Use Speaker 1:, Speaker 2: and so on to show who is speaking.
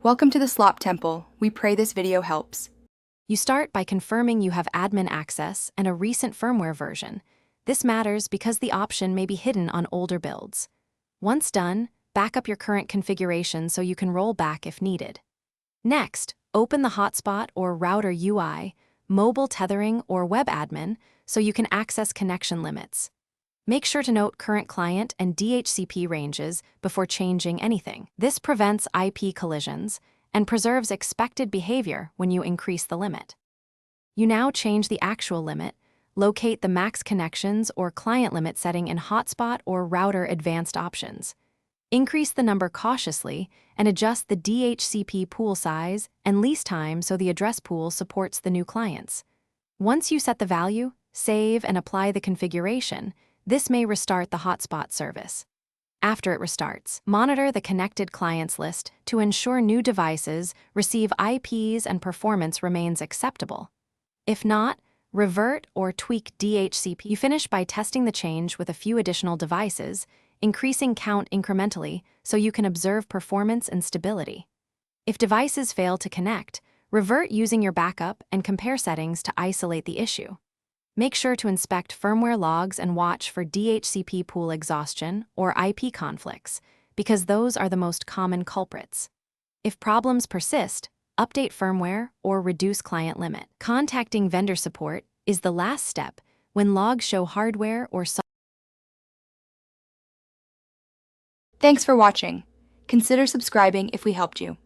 Speaker 1: Welcome to the Slop Temple. We pray this video helps.
Speaker 2: You start by confirming you have admin access and a recent firmware version. This matters because the option may be hidden on older builds. Once done, back up your current configuration so you can roll back if needed. Next, open the Hotspot or router UI, mobile tethering or web admin so you can access connection limits. Make sure to note current client and DHCP ranges before changing anything. This prevents IP collisions and preserves expected behavior when you increase the limit. You now change the actual limit, locate the max connections or client limit setting in Hotspot or router advanced options. Increase the number cautiously and adjust the DHCP pool size and lease time so the address pool supports the new clients. Once you set the value, save and apply the configuration. This may restart the Hotspot service. After it restarts, monitor the connected clients list to ensure new devices receive IPs and performance remains acceptable. If not, revert or tweak DHCP. You finish by testing the change with a few additional devices, increasing count incrementally so you can observe performance and stability. If devices fail to connect, revert using your backup and compare settings to isolate the issue. Make sure to inspect firmware logs and watch for DHCP pool exhaustion or IP conflicts, because those are the most common culprits. If problems persist, update firmware or reduce client limit. Contacting vendor support is the last step when logs show hardware or software.
Speaker 1: Thanks for watching. Consider subscribing if we helped you.